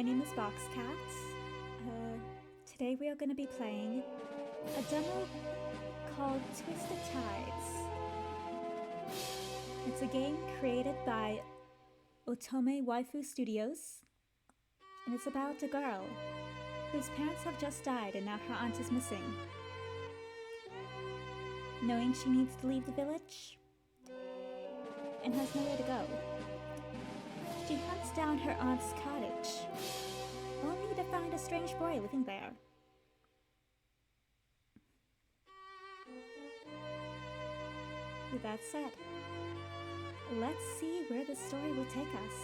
My name is Boxcat. Today we are going to be playing a demo called Twisted Tides. It's a game created by Otomewaifu Studios, and it's about a girl whose parents have just died and now her aunt is missing. Knowing she needs to leave the village and has nowhere to go, she hunts down her aunt's cottage, only to find a strange boy living there. With that said, let's see where the story will take us.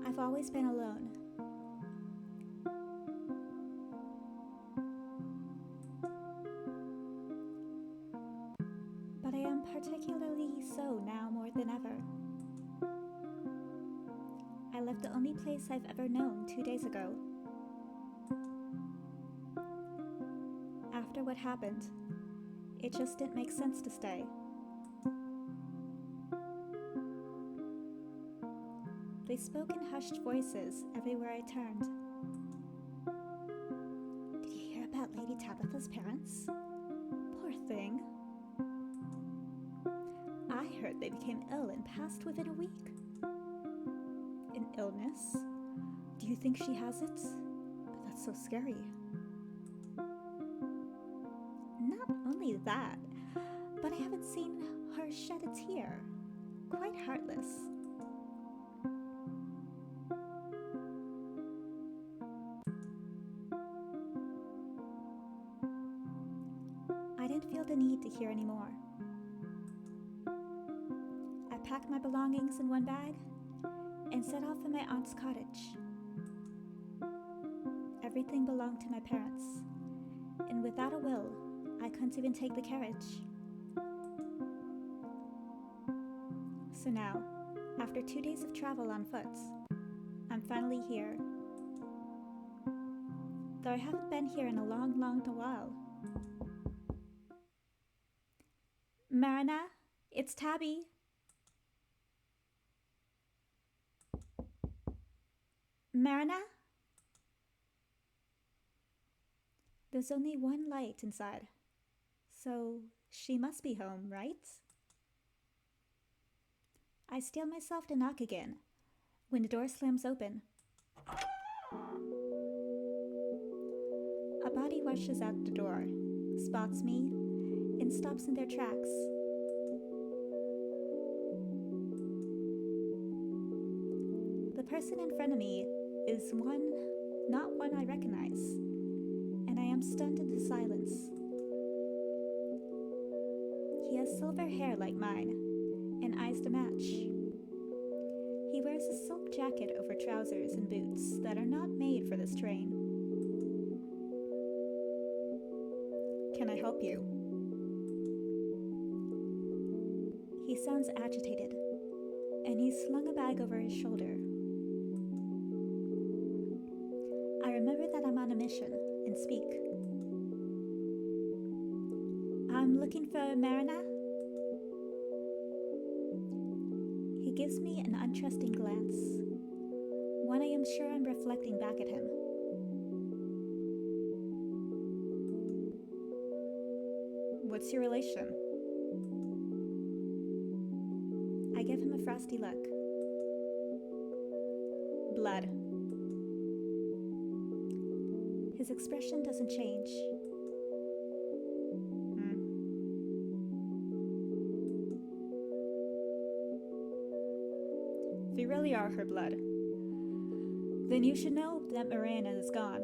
I've always been alone. But I am particularly so now more than ever. I left the only place I've ever known 2 days ago. After what happened, it just didn't make sense to stay. They spoke in hushed voices everywhere I turned. Did you hear about Lady Tabitha's parents? Poor thing. I heard they became ill and passed within a week. An illness? Do you think she has it? That's so scary. Not only that, but I haven't seen her shed a tear. Quite heartless. I didn't feel the need to hear anymore. I packed my belongings in one bag and set off for my aunt's cottage. Everything belonged to my parents, and without a will, I couldn't even take the carriage. So now, after 2 days of travel on foot, I'm finally here. Though I haven't been here in a long while. Marina, it's Tabby. Marina? There's only one light inside, so she must be home, right? I steel myself to knock again when the door slams open. A body rushes out the door, spots me, and stops in their tracks. The person in front of me is not one I recognize, and I am stunned into silence. He has silver hair like mine, and eyes to match. He wears a silk jacket over trousers and boots that are not made for this terrain. Can I help you? He sounds agitated, and he's slung a bag over his shoulder. I remember that I'm on a mission and speak. I'm looking for Marina. He gives me an untrusting glance, one I am sure I'm reflecting back at him. What's your relation? I give him a frosty look. Blood. His expression doesn't change. If you really are her blood, then you should know that Marina is gone.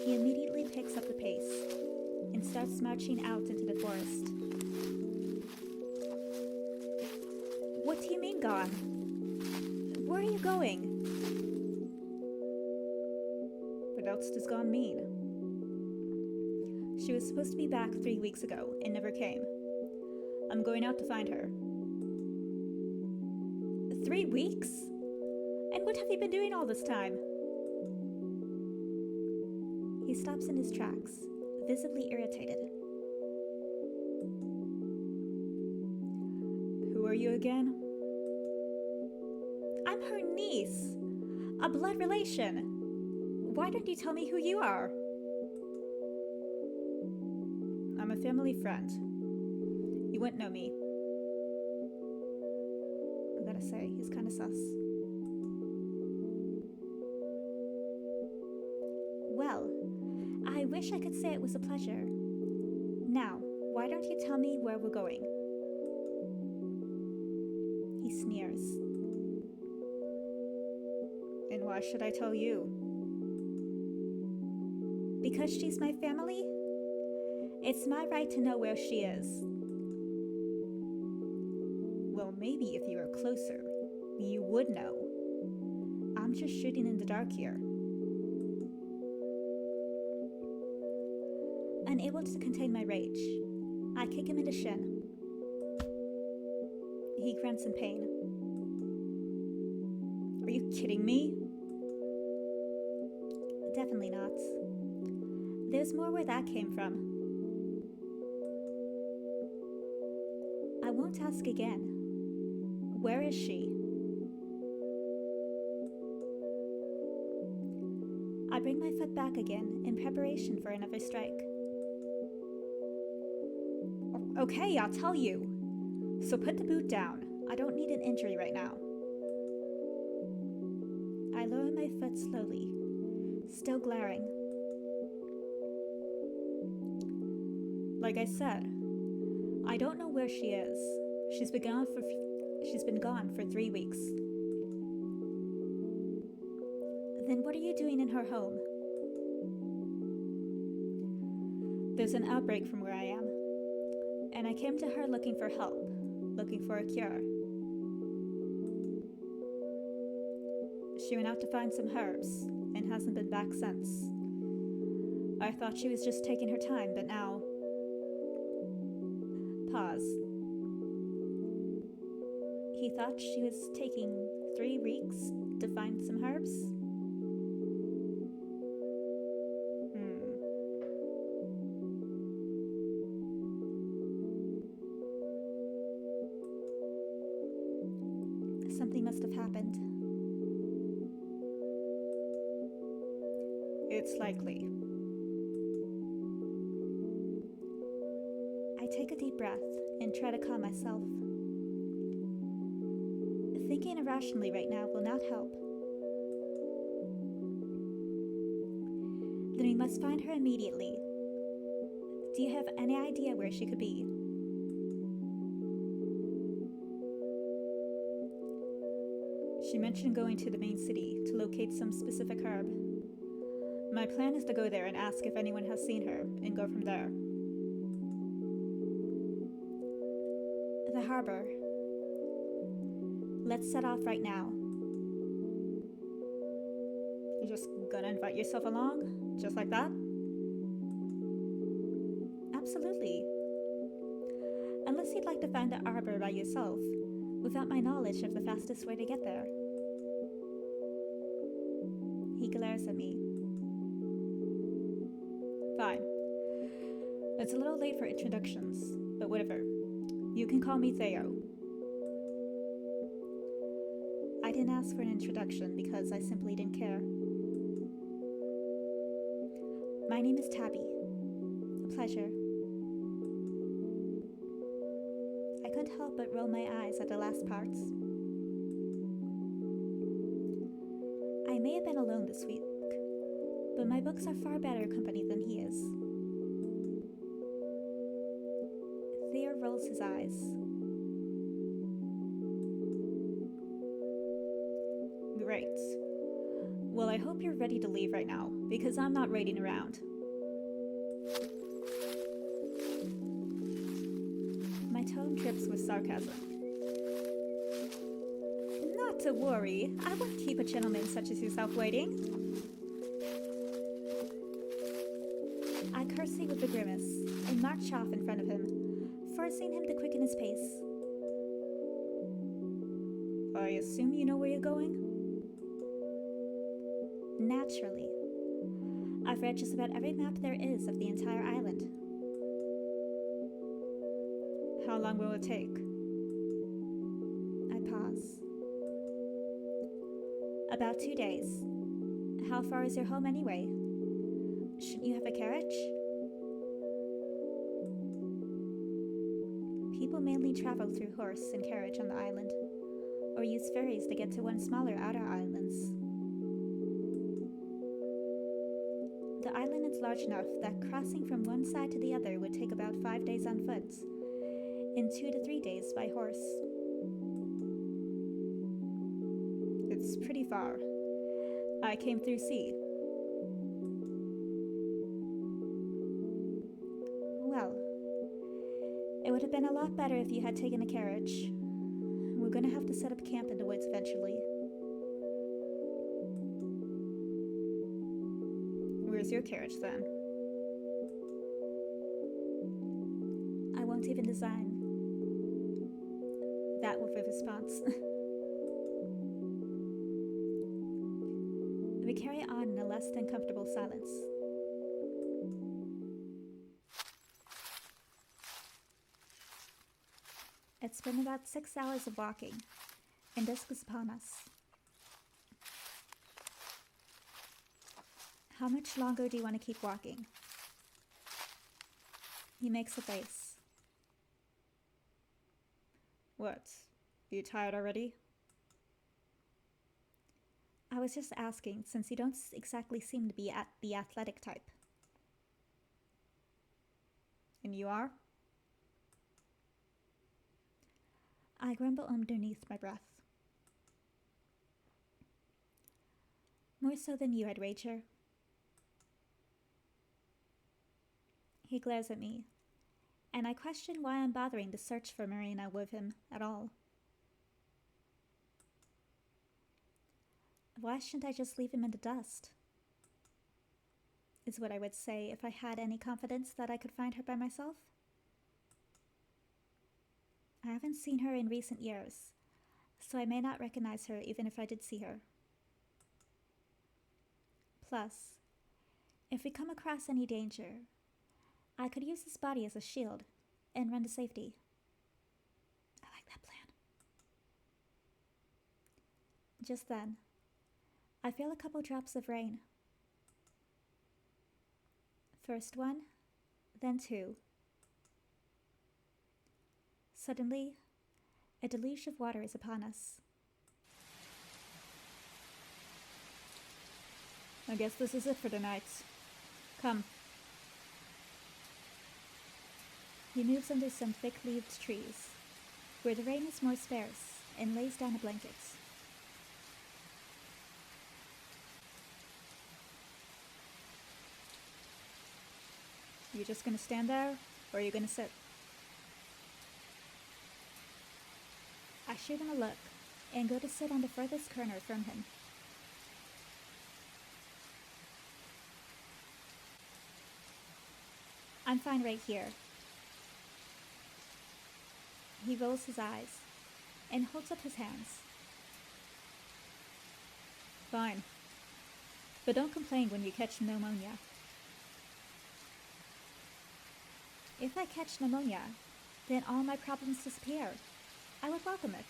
He immediately picks up the pace and starts marching out into the forest. What do you mean gone? Where are you going? What else does gone mean? She was supposed to be back 3 weeks ago and never came. I'm going out to find her. 3 weeks? And what have you been doing all this time? He stops in his tracks, visibly irritated. Who are you again? I'm her niece, a blood relation. Why don't you tell me who you are? I'm a family friend. You wouldn't know me. I gotta say, he's kinda sus. Well, I wish I could say it was a pleasure. Now, why don't you tell me where we're going? He sneers. And why should I tell you? Because she's my family? It's my right to know where she is. Well, maybe if you were closer, you would know. I'm just shooting in the dark here. Unable to contain my rage, I kick him in the shin. He grunts in pain. Are you kidding me? Definitely not. There's more where that came from. I won't ask again. Where is she? I bring my foot back again in preparation for another strike. Okay, I'll tell you. So put the boot down. I don't need an injury right now. I lower my foot slowly, still glaring. Like I said, I don't know where she is. She's been gone for 3 weeks. Then what are you doing in her home? There's an outbreak from where I am, and I came to her looking for help, looking for a cure. She went out to find some herbs and hasn't been back since. I thought she was just taking her time, but now... Pause. He thought she was taking 3 weeks to find some herbs? Something must have happened. It's likely. I take a deep breath and try to calm myself. Thinking irrationally right now will not help. Then we must find her immediately. Do you have any idea where she could be? She mentioned going to the main city to locate some specific herb. My plan is to go there and ask if anyone has seen her, and go from there. The harbor. Let's set off right now. You're just gonna invite yourself along? Just like that? Absolutely. Unless you'd like to find the harbor by yourself, without my knowledge of the fastest way to get there. He glares at me. Fine. It's a little late for introductions, but whatever. You can call me Theo. I didn't ask for an introduction because I simply didn't care. My name is Tabby. A pleasure. I couldn't help but roll my eyes at the last parts. I may have been alone this week, but my books are far better company than he is. Theo rolls his eyes. Great. Well, I hope you're ready to leave right now, because I'm not waiting around. My tone drips with sarcasm. Not to worry. I won't keep a gentleman such as yourself waiting. I curtsied with a grimace and marched off in front of him, forcing him to quicken his pace. I assume you know where you're going? Naturally. I've read just about every map there is of the entire island. How long will it take? I pause. About 2 days. How far is your home anyway? Shouldn't you have a carriage? People mainly travel through horse and carriage on the island, or use ferries to get to one smaller outer islands. The island is large enough that crossing from one side to the other would take about 5 days on foot, and 2 to 3 days by horse. It's pretty far. I came through sea. Well, it would have been a lot better if you had taken a carriage. We're gonna have to set up camp in the woods eventually. Where's your carriage then? I won't even design. That was the response. We carry on in a less than comfortable silence. It's been about 6 hours of walking, and dusk is upon us. How much longer do you want to keep walking? He makes a face. What? You tired already? I was just asking, since you don't exactly seem to be the athletic type. And you are? I grumble underneath my breath. More so than you, Red Rager. He glares at me, and I question why I'm bothering to search for Marina with him at all. Why shouldn't I just leave him in the dust? Is what I would say if I had any confidence that I could find her by myself. I haven't seen her in recent years, so I may not recognize her even if I did see her. Plus, if we come across any danger, I could use this body as a shield and run to safety. I like that plan. Just then, I feel a couple drops of rain. First one, then two. Suddenly, a deluge of water is upon us. I guess this is it for tonight. Come. He moves under some thick-leaved trees, where the rain is more sparse, and lays down a blanket. You just gonna stand there, or are you gonna sit? I shoot him a look, and go to sit on the furthest corner from him. I'm fine right here. He rolls his eyes, and holds up his hands. Fine. But don't complain when you catch pneumonia. If I catch pneumonia, then all my problems disappear. I would welcome it.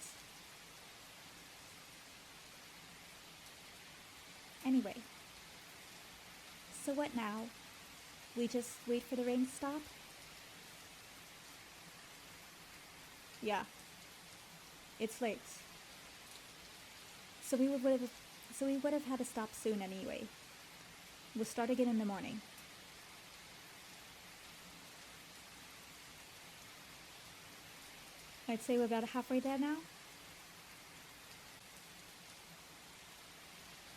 Anyway, so what now? We just wait for the rain to stop? Yeah. It's late. So we would have had to stop soon anyway. We'll start again in the morning. I'd say we're about halfway there now.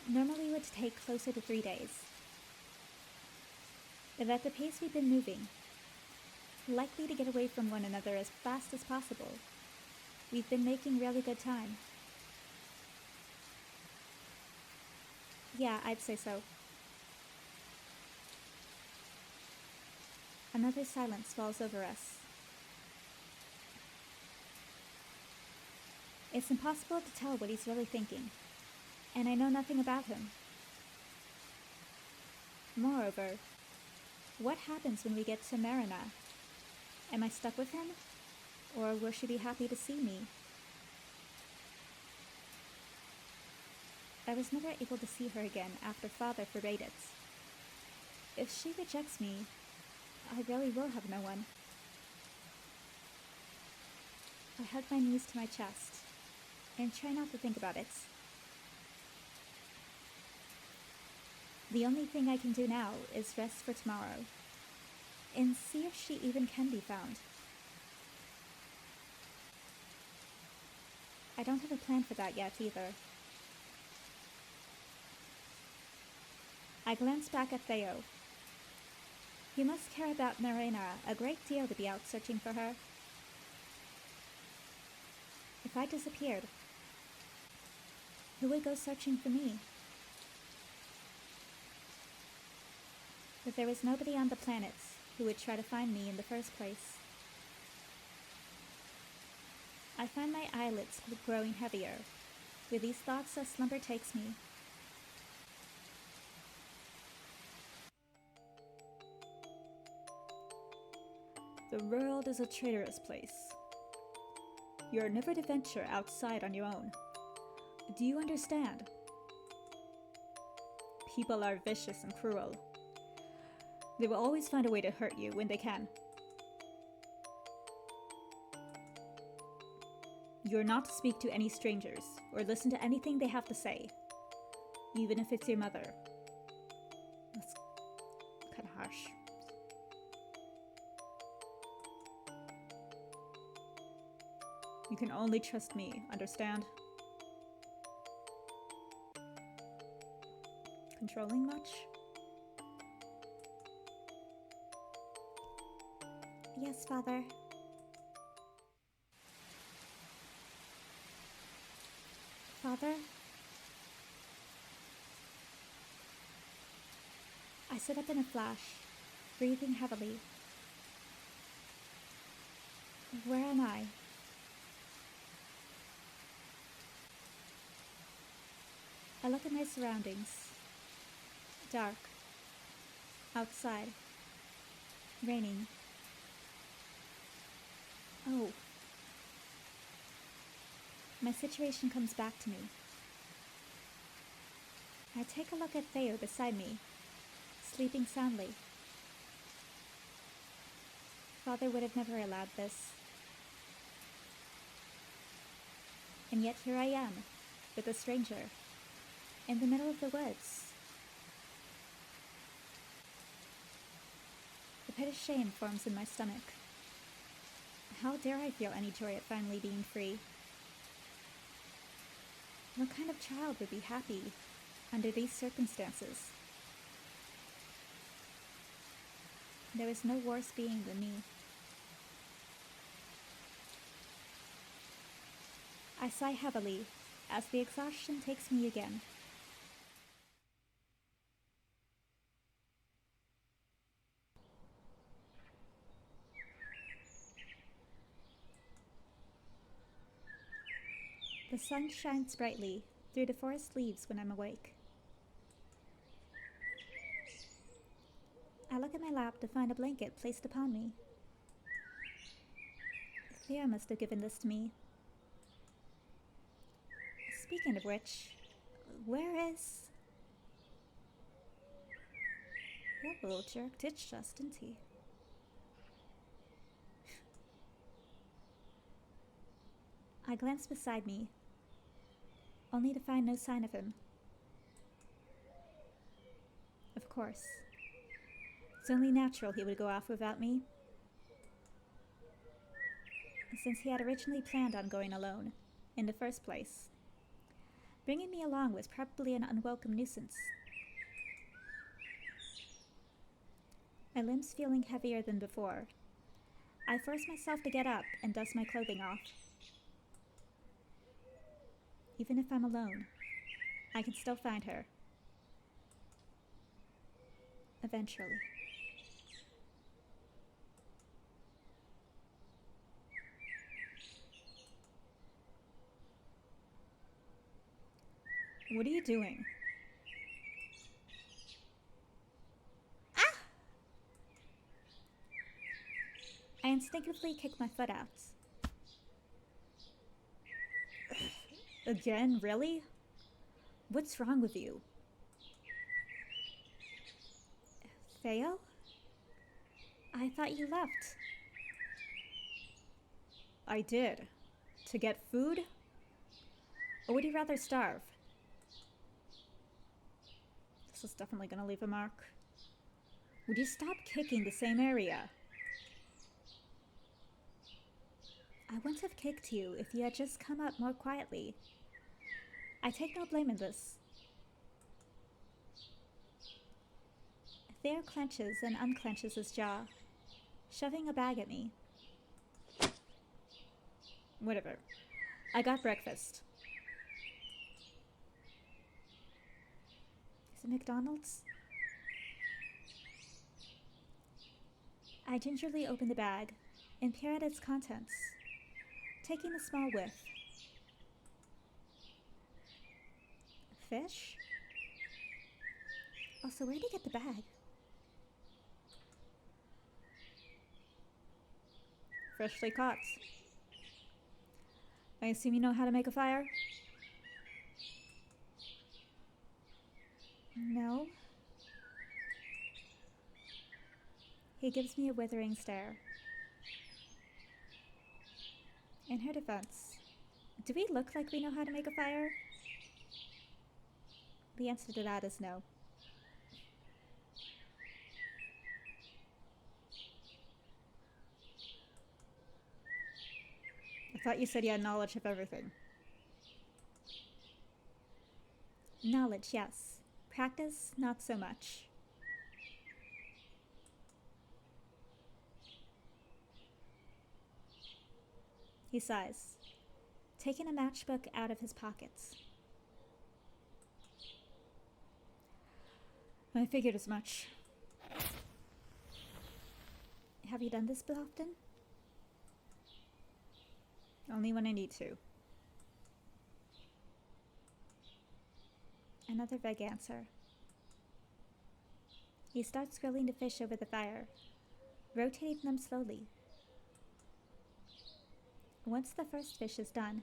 Normally it would take closer to 3 days. But at the pace we've been moving, likely to get away from one another as fast as possible, we've been making really good time. Yeah, I'd say so. Another silence falls over us. It's impossible to tell what he's really thinking, and I know nothing about him. Moreover, what happens when we get to Marina? Am I stuck with him? Or will she be happy to see me? I was never able to see her again after Father forbade it. If she rejects me, I really will have no one. I hug my knees to my chest and try not to think about it. The only thing I can do now is rest for tomorrow and see if she even can be found. I don't have a plan for that yet either. I glance back at Theo. He must care about Marina a great deal to be out searching for her. If I disappeared, who would go searching for me? But there was nobody on the planet who would try to find me in the first place. I find my eyelids growing heavier with these thoughts as slumber takes me. The world is a traitorous place. You are never to venture outside on your own. Do you understand? People are vicious and cruel. They will always find a way to hurt you when they can. You are not to speak to any strangers or listen to anything they have to say, even if it's your mother. That's kind of harsh. You can only trust me, understand? Controlling much? Yes, Father. Father? I sit up in a flash, breathing heavily. Where am I? I look at my surroundings. Dark. Outside. Raining. Oh. My situation comes back to me. I take a look at Theo beside me, sleeping soundly. Father would have never allowed this. And yet here I am, with a stranger, in the middle of the woods. A pit of shame forms in my stomach. How dare I feel any joy at finally being free? What kind of child would be happy under these circumstances? There is no worse being than me. I sigh heavily as the exhaustion takes me again. The sun shines brightly through the forest leaves when I'm awake. I look at my lap to find a blanket placed upon me. Theo must have given this to me. Speaking of which, where is... That little jerk ditched us, didn't he? I glance beside me, only to find no sign of him. Of course. It's only natural he would go off without me, since he had originally planned on going alone, in the first place. Bringing me along was probably an unwelcome nuisance. My limbs feeling heavier than before, I force myself to get up and dust my clothing off. Even if I'm alone, I can still find her. Eventually. What are you doing? Ah! I instinctively kick my foot out. Again, really? What's wrong with you? Theo? I thought you left. I did. To get food? Or would you rather starve? This is definitely gonna leave a mark. Would you stop kicking the same area? I wouldn't have kicked you if you had just come up more quietly. I take no blame in this. Theo clenches and unclenches his jaw, shoving a bag at me. Whatever. I got breakfast. Is it McDonald's? I gingerly open the bag and peer at its contents, taking a small whiff. Fish? Also, where'd he get the bag? Freshly caught. I assume you know how to make a fire? No. He gives me a withering stare. In her defense, do we look like we know how to make a fire? The answer to that is no. I thought you said you had knowledge of everything. Knowledge, yes. Practice, not so much. He sighs, taking a matchbook out of his pockets. I figured as much. Have you done this often? Only when I need to. Another vague answer. He starts grilling the fish over the fire, rotating them slowly. Once the first fish is done,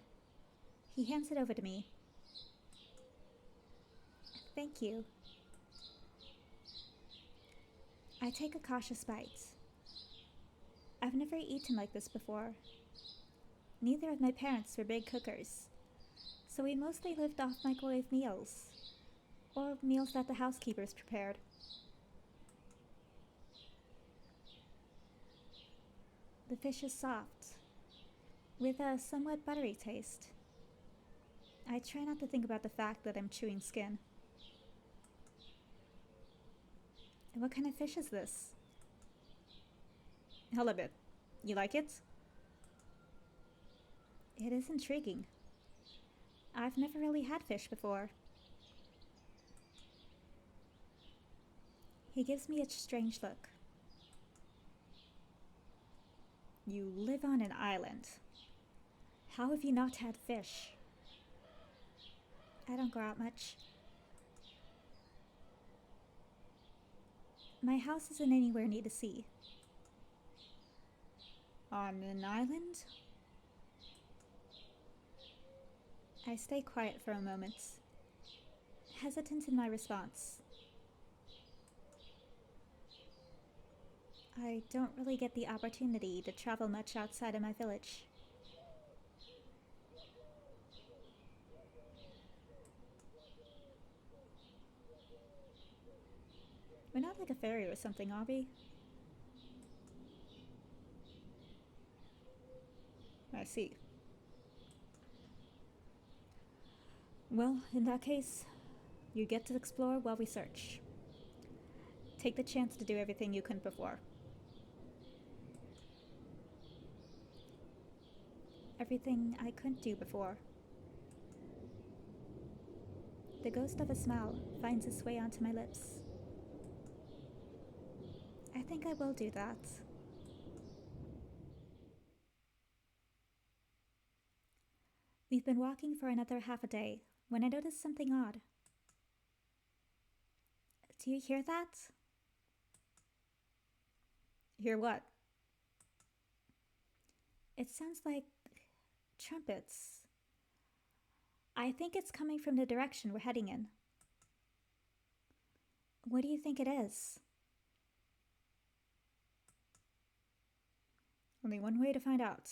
he hands it over to me. Thank you. I take a cautious bite. I've never eaten like this before. Neither of my parents were big cookers, so we mostly lived off microwave meals, or meals that the housekeepers prepared. The fish is soft, with a somewhat buttery taste. I try not to think about the fact that I'm chewing skin. What kind of fish is this? Halibut. You like it? It is intriguing. I've never really had fish before. He gives me a strange look. You live on an island. How have you not had fish? I don't go out much. My house isn't anywhere near the sea. On an island? I stay quiet for a moment, hesitant in my response. I don't really get the opportunity to travel much outside of my village. We're not like a fairy or something, are we? I see. Well, in that case, you get to explore while we search. Take the chance to do everything you couldn't before. Everything I couldn't do before. The ghost of a smile finds its way onto my lips. think I will do that. We've been walking for another half a day when I noticed something odd. Do you hear that? Hear what? It sounds like trumpets. I think it's coming from the direction we're heading in. What do you think it is? Only one way to find out.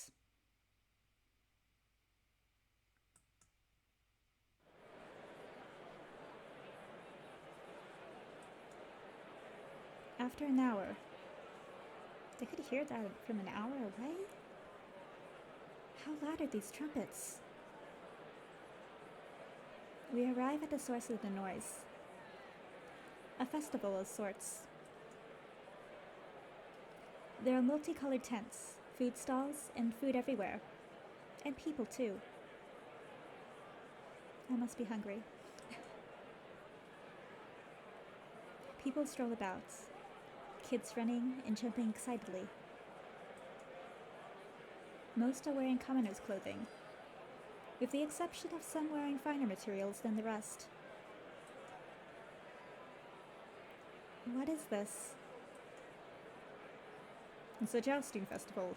After an hour. They could hear that from an hour away? How loud are these trumpets? We arrive at the source of the noise. A festival of sorts. There are multicolored tents, food stalls, and food everywhere. And people too. I must be hungry. People stroll about, kids running and jumping excitedly. Most are wearing commoners' clothing, with the exception of some wearing finer materials than the rest. What is this? It's a jousting festival.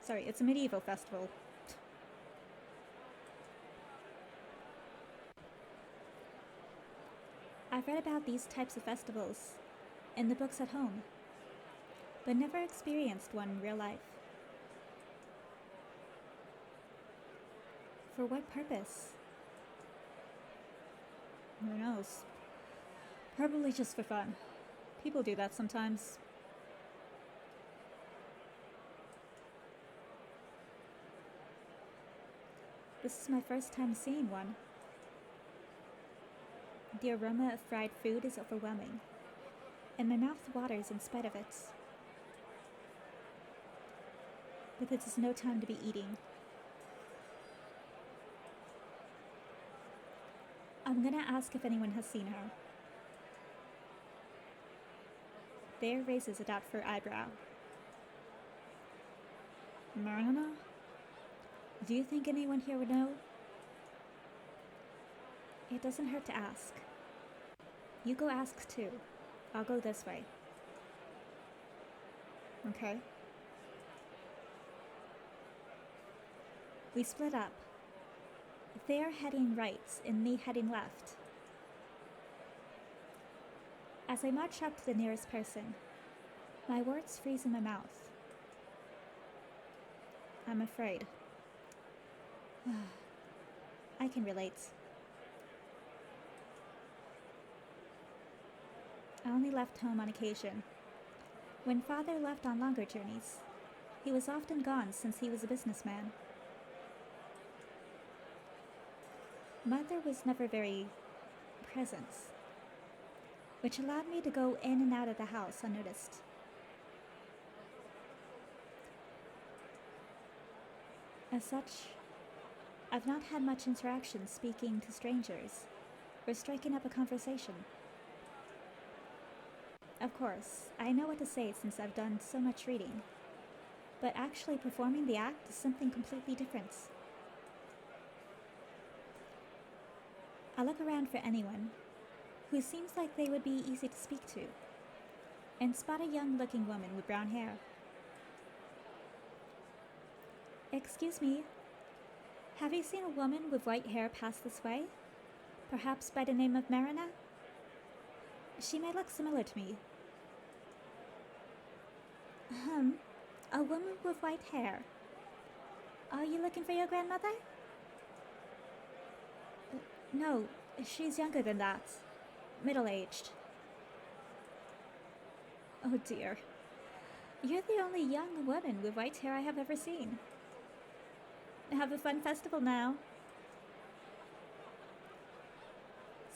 Sorry, it's a medieval festival. I've read about these types of festivals in the books at home, but never experienced one in real life. For what purpose? Who knows? Probably just for fun. People do that sometimes. This is my first time seeing one. The aroma of fried food is overwhelming, and my mouth waters in spite of it. But this is no time to be eating. I'm gonna ask if anyone has seen her. There raises a doubtful eyebrow. Marina? Do you think anyone here would know? It doesn't hurt to ask. You go ask too. I'll go this way. Okay. We split up. They are heading right and me heading left. As I march up to the nearest person, my words freeze in my mouth. I'm afraid. I can relate. I only left home on occasion. When father left on longer journeys, he was often gone since he was a businessman. Mother was never very present, which allowed me to go in and out of the house unnoticed. As such, I've not had much interaction speaking to strangers or striking up a conversation. Of course, I know what to say since I've done so much reading, but actually performing the act is something completely different. I look around for anyone who seems like they would be easy to speak to, and spot a young-looking woman with brown hair. Excuse me, have you seen a woman with white hair pass this way? Perhaps by the name of Marina? She may look similar to me. A woman with white hair. Are you looking for your grandmother? No, she's younger than that. Middle-aged. Oh dear. You're the only young woman with white hair I have ever seen. Have a fun festival now.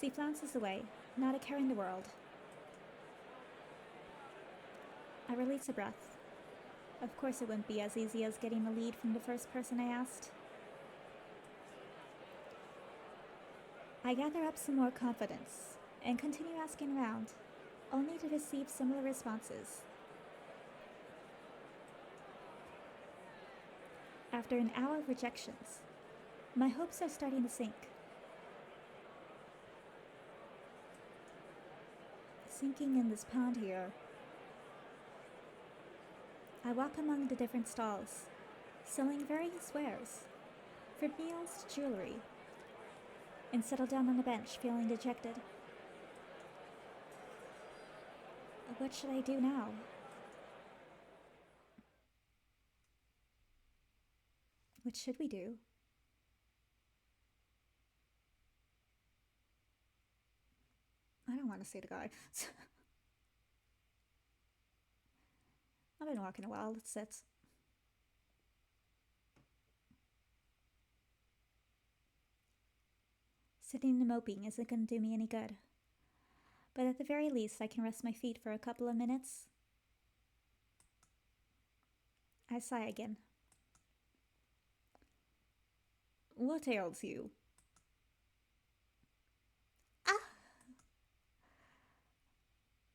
She flounces away, not a care in the world. I release a breath. Of course it wouldn't be as easy as getting a lead from the first person I asked. I gather up some more confidence and continue asking around. only to receive similar responses. After an hour of rejections, my hopes are starting to sink. Sinking in this pond here. I walk among the different stalls, selling various wares, from meals to jewelry, and settle down on a bench feeling dejected. What should I do now? What should we do? I don't want to say the guy. I've been walking a while. Let's sit. Sitting and moping isn't going to do me any good. But at the very least, I can rest my feet for a couple of minutes. I sigh again. What ails you? Ah!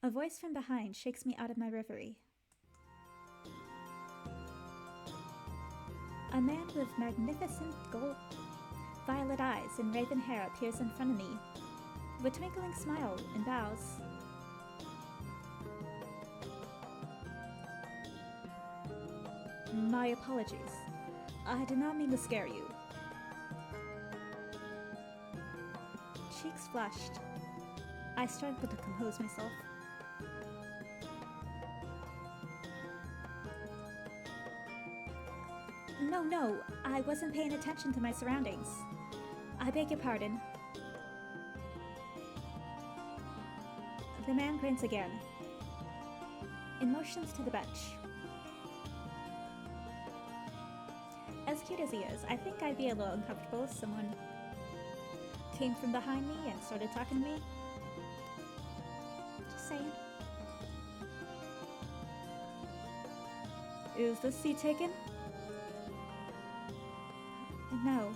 A voice from behind shakes me out of my reverie. A man with magnificent violet eyes and raven hair appears in front of me, with a twinkling smile and bows. My apologies. I did not mean to scare you. Cheeks flushed. I struggle to compose myself. No, I wasn't paying attention to my surroundings. I beg your pardon. The man grins again and motions to the bench. As cute as he is, I think I'd be a little uncomfortable if someone came from behind me and started talking to me. Just saying. Is this seat taken? No.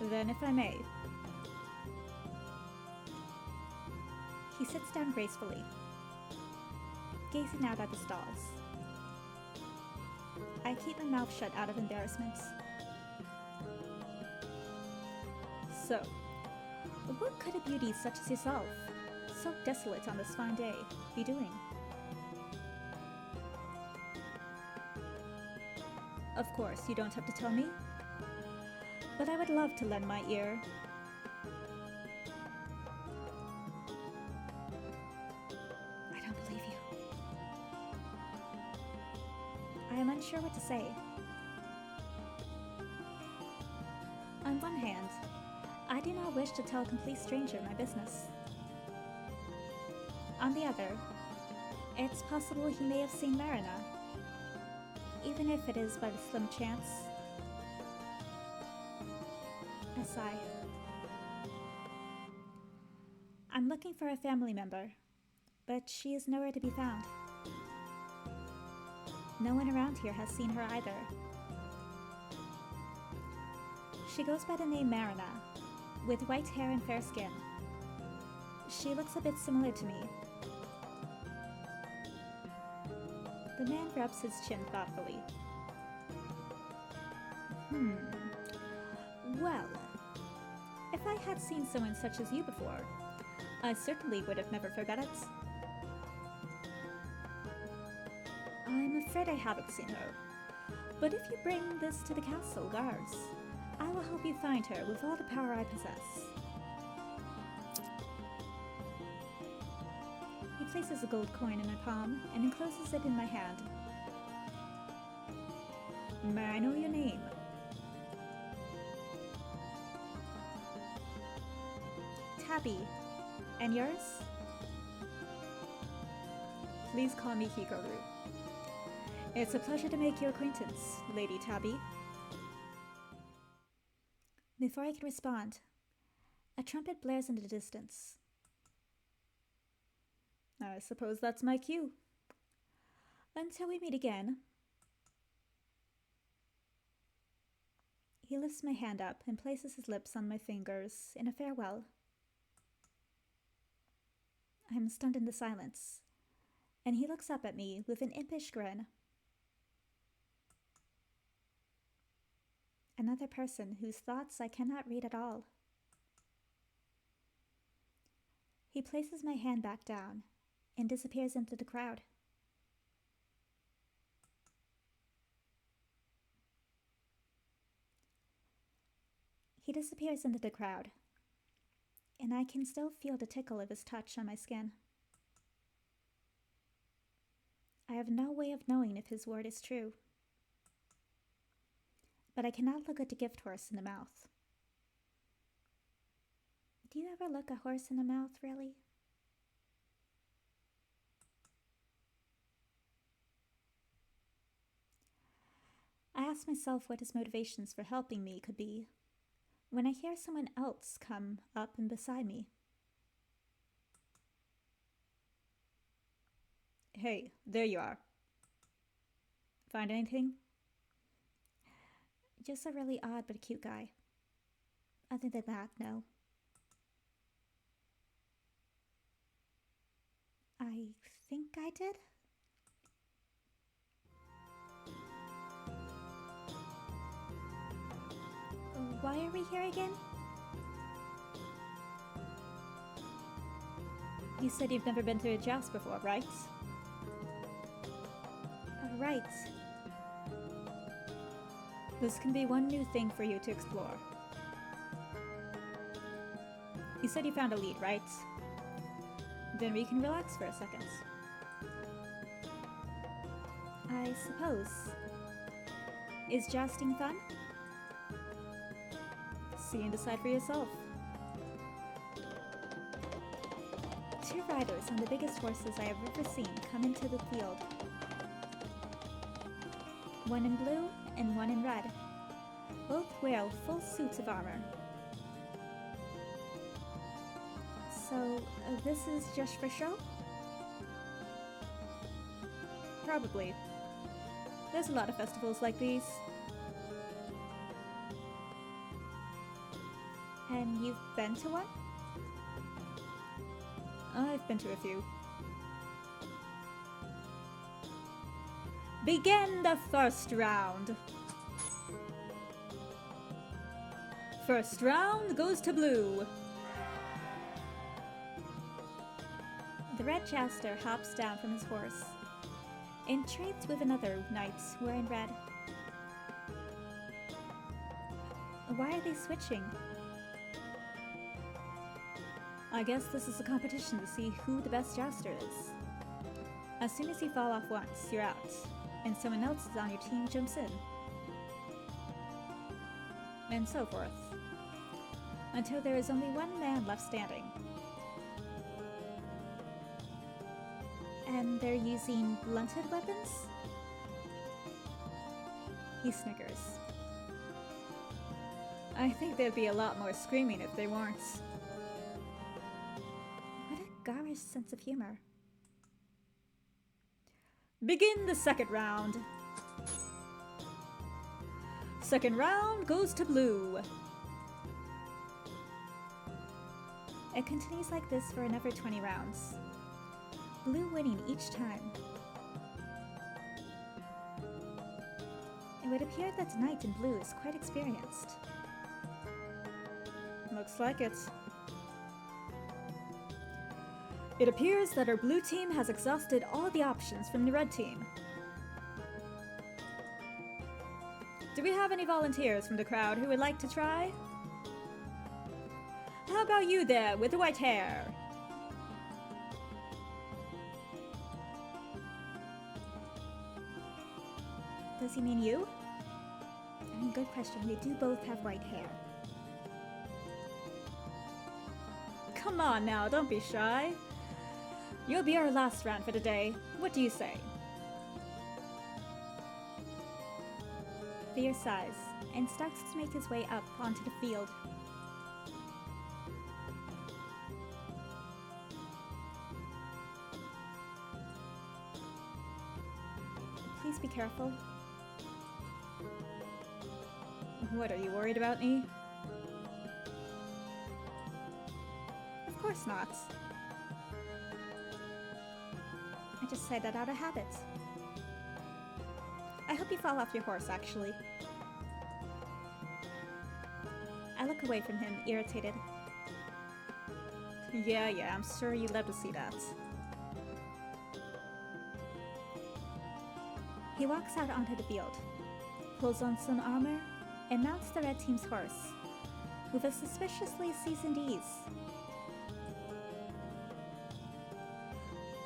Then if I may. He sits down gracefully, gazing out at the stalls. I keep my mouth shut out of embarrassment. So, what could a beauty such as yourself, so desolate on this fine day, be doing? of course, you don't have to tell me, but I would love to lend my ear. I don't believe you. I am unsure what to say. On one hand, I do not wish to tell a complete stranger my business. On the other, it's possible he may have seen Marina, even if it is but a slim chance. I sigh. I'm looking for a family member, but she is nowhere to be found. No one around here has seen her either. She goes by the name Marina, with white hair and fair skin. She looks a bit similar to me. The man rubs his chin thoughtfully. Well, if I had seen someone such as you before, I certainly would have never forgot it. I'm afraid I haven't seen her, but if you bring this to the castle guards, I will help you find her with all the power I possess. He places a gold coin in my palm and encloses it in my hand. May I know your name? Tabby. And yours? Please call me Hikaru. It's a pleasure to make your acquaintance, Lady Tabby. Before I can respond, a trumpet blares in the distance. I suppose that's my cue. Until we meet again. He lifts my hand up and places his lips on my fingers in a farewell. I'm stunned into silence, and he looks up at me with an impish grin. Another person whose thoughts I cannot read at all. He places my hand back down and disappears into the crowd. He disappears into the crowd, and I can still feel the tickle of his touch on my skin. I have no way of knowing if his word is true, but I cannot look at the gift horse in the mouth. Do you ever look a horse in the mouth, really? I ask myself what his motivations for helping me could be when I hear someone else come up and beside me. Hey, there you are. Find anything? Just a really odd but cute guy. Other than that, no. I think I did? Why are we here again? You said you've never been to a joust before, right? Right. This can be one new thing for you to explore. You said you found a lead, right? Then we can relax for a second. I suppose. Is jousting fun? See and decide for yourself. Two riders on the biggest horses I have ever seen come into the field. One in blue and one in red. Both wear full suits of armor. So, this is just for show? Probably. There's a lot of festivals like these. And you've been to one? I've been to a few. Begin the first round. First round goes to blue. The red jouster hops down from his horse and trades with another knight wearing red. Why are they switching? I guess this is a competition to see who the best jouster is. As soon as you fall off once, you're out, and someone else on your team jumps in. And so forth. Until there is only one man left standing. And they're using blunted weapons? He snickers. I think there'd be a lot more screaming if they weren't. What a garish sense of humor. Begin the second round. Second round goes to blue. It continues like this for another 20 rounds. Blue winning each time. It would appear that the knight in blue is quite experienced. Looks like it. It appears that our blue team has exhausted all the options from the red team. Do we have any volunteers from the crowd who would like to try? How about you there with the white hair? Does he mean you? I mean, good question. They do both have white hair. Come on now, don't be shy. You'll be our last round for the day. What do you say? Fear sighs and starts to make his way up onto the field. Please be careful. What, are you worried about me? Of course not. just said that out of habit. I hope you fall off your horse, actually. I look away from him, irritated. Yeah, I'm sure you'd love to see that. He walks out onto the field, pulls on some armor, and mounts the red team's horse, with a suspiciously seasoned ease.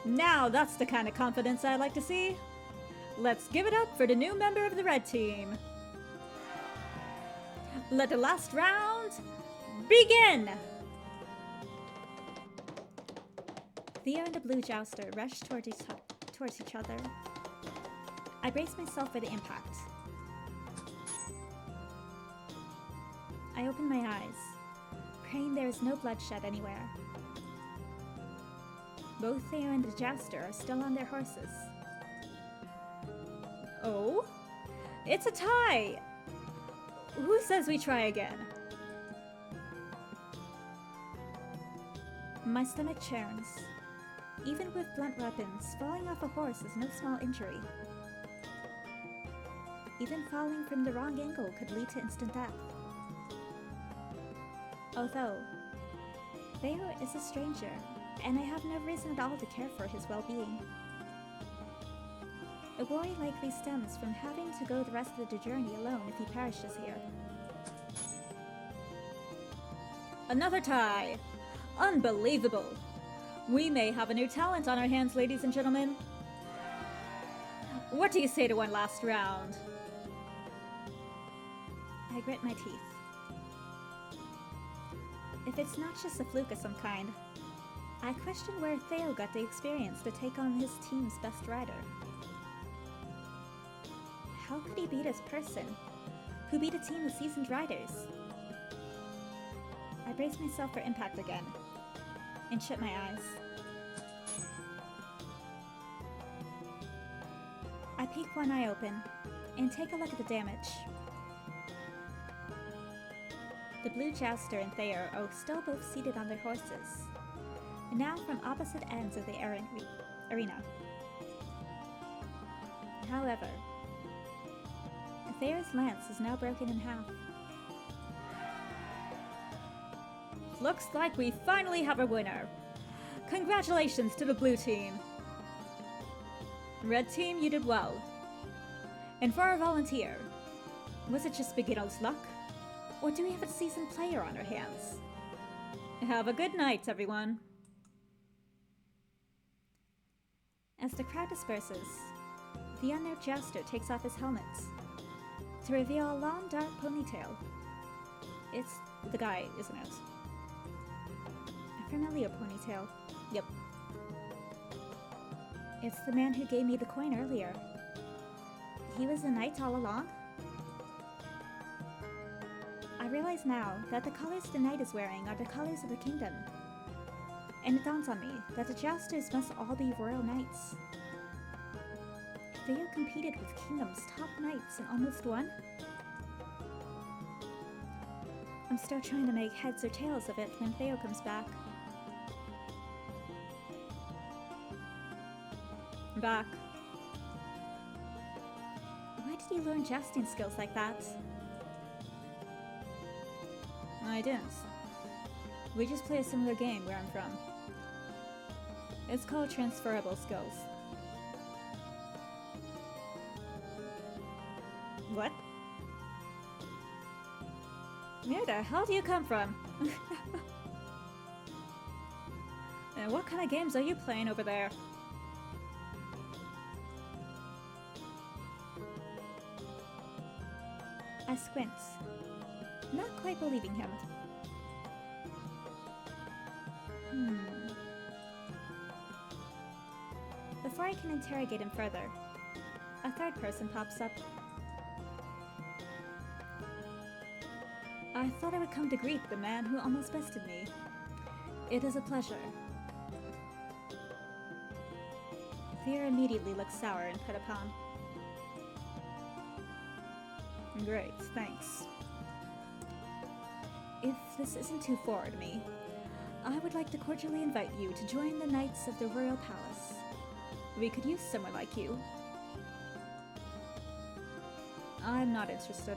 Now that's the kind of confidence I like to see. Let's give it up for the new member of the red team. Let the last round begin! Theo and the blue jouster rush towards each other. I brace myself for the impact. I open my eyes, praying there is no bloodshed anywhere. Both Theo and the jouster are still on their horses. Oh? It's a tie! Who says we try again? My stomach churns. Even with blunt weapons, falling off a horse is no small injury. Even falling from the wrong angle could lead to instant death. Although, Theo is a stranger, and I have no reason at all to care for his well-being. The worry likely stems from having to go the rest of the journey alone if he perishes here. Another tie! Unbelievable! We may have a new talent on our hands, ladies and gentlemen. What do you say to one last round? I grit my teeth. If it's not just a fluke of some kind, I question where Theo got the experience to take on his team's best rider. How could he beat his person, who beat a team of seasoned riders? I brace myself for impact again, and shut my eyes. I peek one eye open, and take a look at the damage. The blue jouster and Thayer are still both seated on their horses, now from opposite ends of the arena. However, Thayer's lance is now broken in half. Looks like we finally have a winner. Congratulations to the blue team. Red team, you did well. And for our volunteer, was it just beginner's luck? Or do we have a seasoned player on our hands? Have a good night, everyone. As the crowd disperses, the unnerved jouster takes off his helmet to reveal a long, dark ponytail. It's the guy, isn't it? A familiar ponytail. Yep. It's the man who gave me the coin earlier. He was a knight all along? I realize now that the colors the knight is wearing are the colors of the kingdom. And it dawns on me that the jousters must all be royal knights. Theo competed with Kingdom's top knights and almost won? I'm still trying to make heads or tails of it when Theo comes back. I'm back. Why did you learn jousting skills like that? I didn't. We just play a similar game where I'm from. It's called transferable skills. What? Where the hell do you come from? And what kind of games are you playing over there? I squint, not quite believing him. Before I can interrogate him further, a third person pops up. I thought I would come to greet the man who almost bested me. It is a pleasure. Fear immediately looks sour and put upon. Great, thanks. If this isn't too foreign to me, I would like to cordially invite you to join the Knights of the Royal Palace. We could use someone like you. I'm not interested.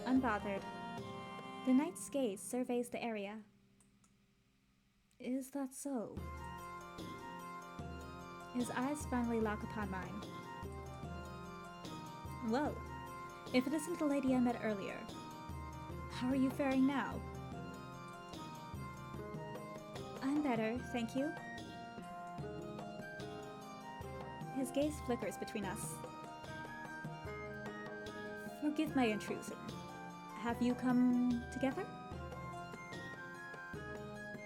Unbothered, the knight's gaze surveys the area. Is that so? His eyes finally lock upon mine. Well, if it isn't the lady I met earlier, how are you faring now? I'm better, thank you. His gaze flickers between us. Forgive my intrusion. Have you come together?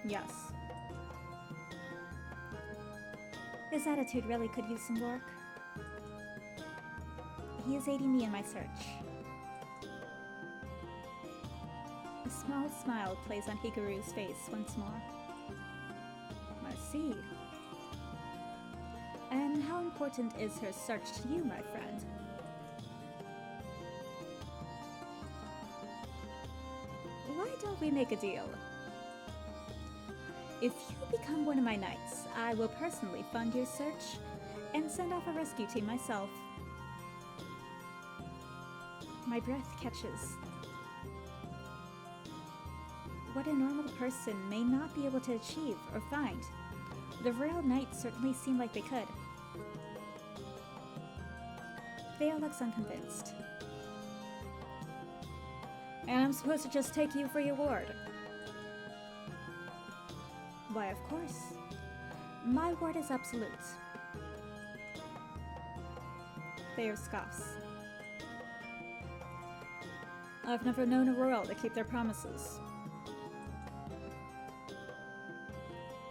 Yes. His attitude really could use some work. He is aiding me in my search. A small smile plays on Hikaru's face once more. I see. And how important is her search to you, my friend? Why don't we make a deal? If you become one of my knights, I will personally fund your search and send off a rescue team myself. My breath catches. What a normal person may not be able to achieve or find, the royal knights certainly seem like they could. Theo looks unconvinced. And I'm supposed to just take you for your word? Why, of course. My word is absolute. Theo scoffs. I've never known a royal to keep their promises.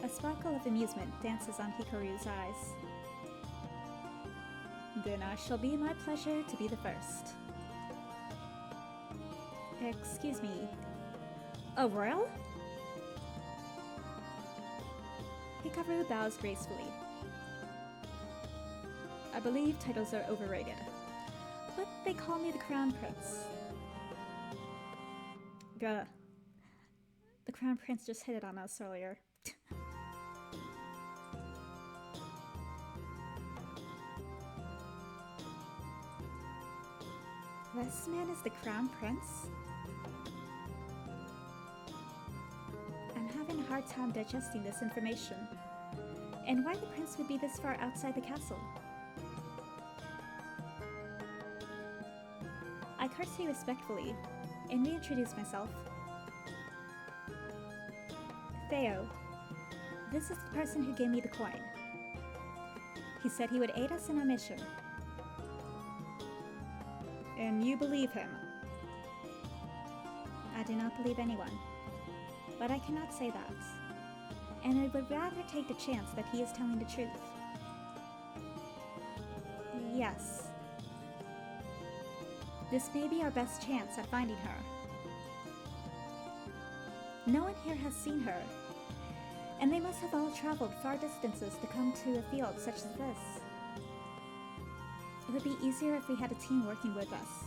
A sparkle of amusement dances on Hikaru's eyes. Then I shall be my pleasure to be the first. Excuse me. A royal? Hikaru bows gracefully. I believe titles are overrated. But they call me the Crown Prince. Gah. The Crown Prince just hit it on us earlier. This man is the Crown Prince? I'm having a hard time digesting this information. And why the prince would be this far outside the castle? I curtsy respectfully and reintroduce myself. Theo, this is the person who gave me the coin. He said he would aid us in our mission. And you believe him? I do not believe anyone, but I cannot say that. And I would rather take the chance that he is telling the truth. Yes. This may be our best chance at finding her. No one here has seen her, and they must have all traveled far distances to come to a field such as this. It would be easier if we had a team working with us.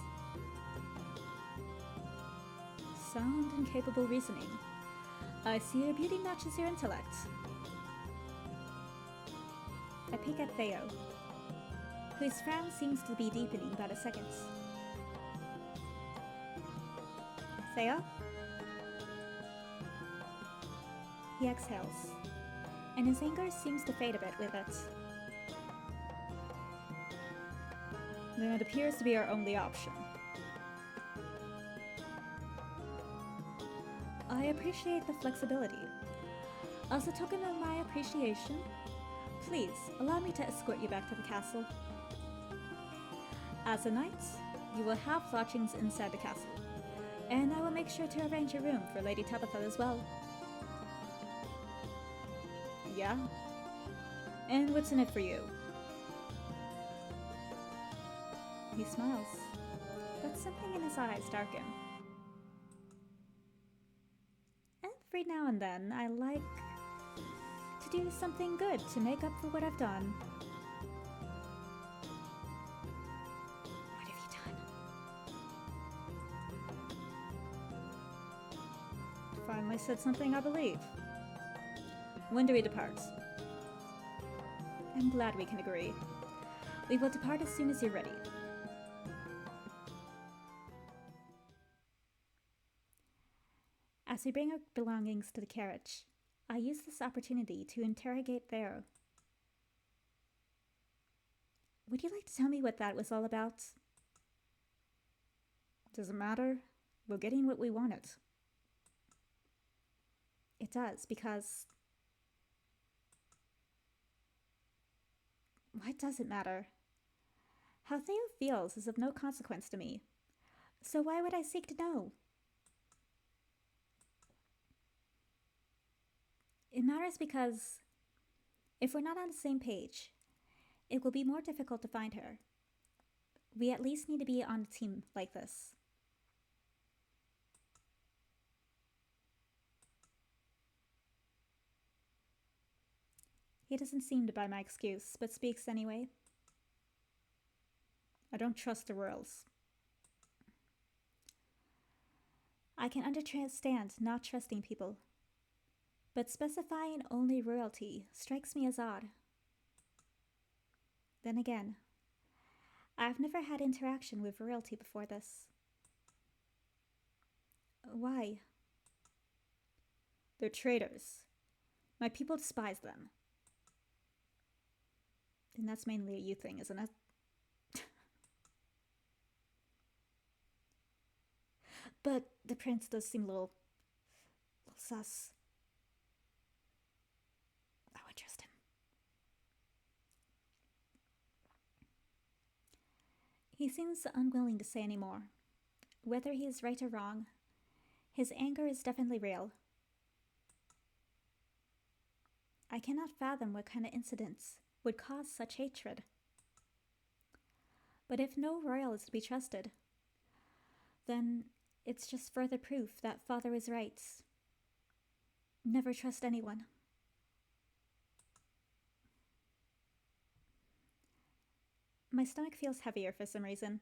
Sound and capable reasoning. I see your beauty matches your intellect. I peek at Theo, whose frown seems to be deepening by the seconds. Theo? He exhales, and his anger seems to fade a bit with it. Then it appears to be our only option. I appreciate the flexibility. As a token of my appreciation, please allow me to escort you back to the castle. As a knight, you will have lodgings inside the castle, and I will make sure to arrange a room for Lady Tabitha as well. Yeah? And what's in it for you? He smiles, but something in his eyes darken. Every now and then, I like to do something good to make up for what I've done. What have you done? Finally said something I believe. When do we depart? I'm glad we can agree. We will depart as soon as you're ready. As we bring our belongings to the carriage, I use this opportunity to interrogate Theo. Would you like to tell me what that was all about? Doesn't matter. We're getting what we wanted. It does, because... Why does it matter? How Theo feels is of no consequence to me. So why would I seek to know? It matters because if we're not on the same page, it will be more difficult to find her. We at least need to be on a team like this. He doesn't seem to buy my excuse, but speaks anyway. I don't trust the royals. I can understand not trusting people, but specifying only royalty strikes me as odd. Then again, I've never had interaction with royalty before this. Why? They're traitors. My people despise them. And that's mainly a you thing, isn't it? But the prince does seem a little sus. I would trust him. He seems unwilling to say any more. Whether he is right or wrong, his anger is definitely real. I cannot fathom what kind of incidents would cause such hatred. But if no royal is to be trusted, then it's just further proof that father is right. Never trust anyone. My stomach feels heavier for some reason,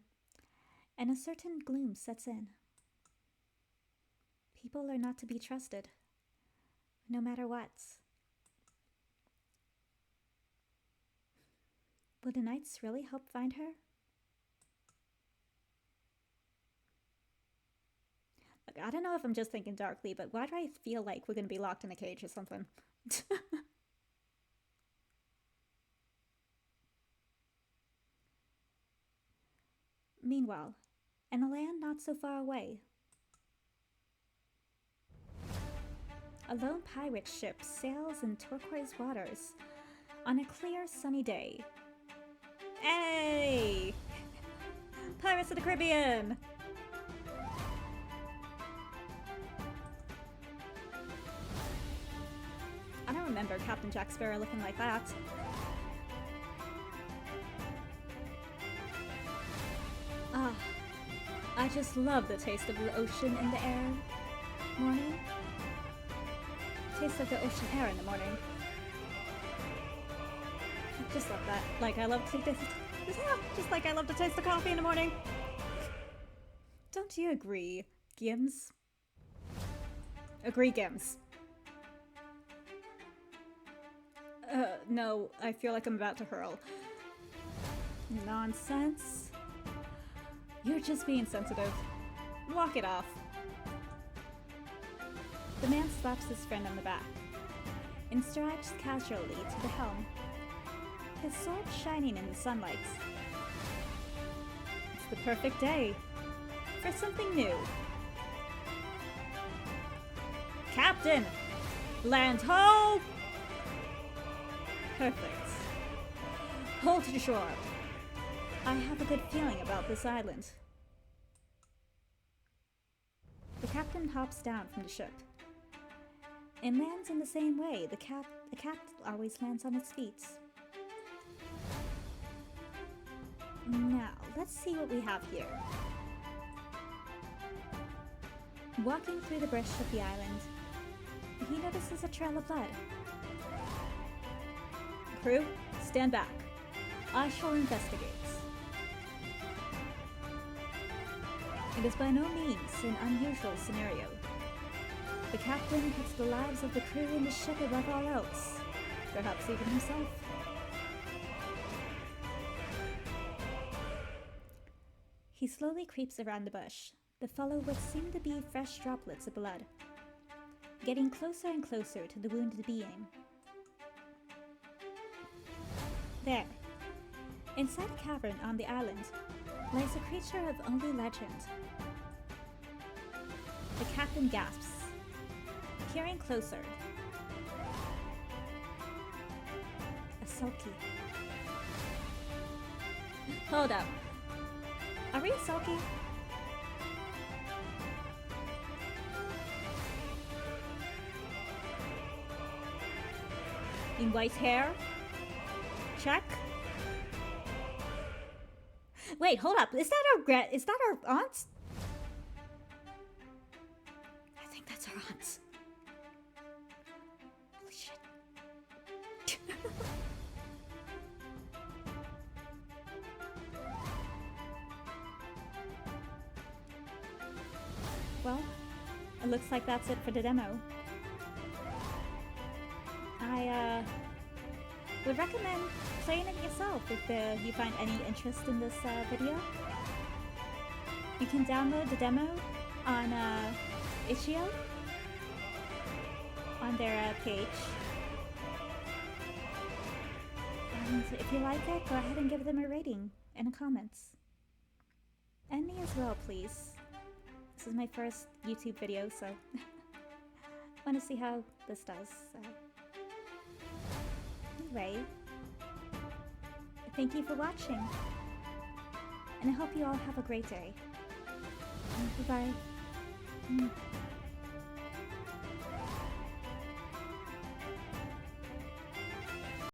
and a certain gloom sets in. People are not to be trusted, no matter what. Will the knights really help find her? Look, I don't know if I'm just thinking darkly, but why do I feel like we're going to be locked in a cage or something? Meanwhile, in a land not so far away, a lone pirate ship sails in turquoise waters on a clear, sunny day. Hey! Pirates of the Caribbean! I don't remember Captain Jack Sparrow looking like that. Ah, I just love the taste of the ocean in the air. Morning? Taste of the ocean air in the morning. Just love that. Like I love to taste just like I love to taste the coffee in the morning. Don't you agree, Gims? Agree, Gims. No, I feel like I'm about to hurl. Nonsense. You're just being sensitive. Walk it off. The man slaps his friend on the back and strides casually to the helm, his sword shining in the sunlight. It's the perfect day for something new. Captain! Land ho! Perfect. Hold to shore. I have a good feeling about this island. The captain hops down from the ship and lands in the same way the cat always lands on its feet. Now, let's see what we have here. Walking through the brush of the island, he notices a trail of blood. Crew, stand back. I shall investigate. It is by no means an unusual scenario. The captain puts the lives of the crew and the ship above all else, perhaps even himself. He slowly creeps around the bush, to follow what seem to be fresh droplets of blood, getting closer and closer to the wounded being. There, inside a cavern on the island, lies a creature of only legend. The captain gasps, peering closer. A sulky. Hold up. Are we a sulky? In white hair? Check. Wait, hold up. Is that our aunt? I think that's our aunt. Holy shit. Well, it looks like that's it for the demo. I would recommend playing it yourself if you find any interest in this video. You can download the demo on Itch.io on their page. And if you like it, go ahead and give them a rating in the comments. And me as well, please. This is my first YouTube video, so I want to see how this does. So. Anyway, thank you for watching, and I hope you all have a great day. Bye-bye.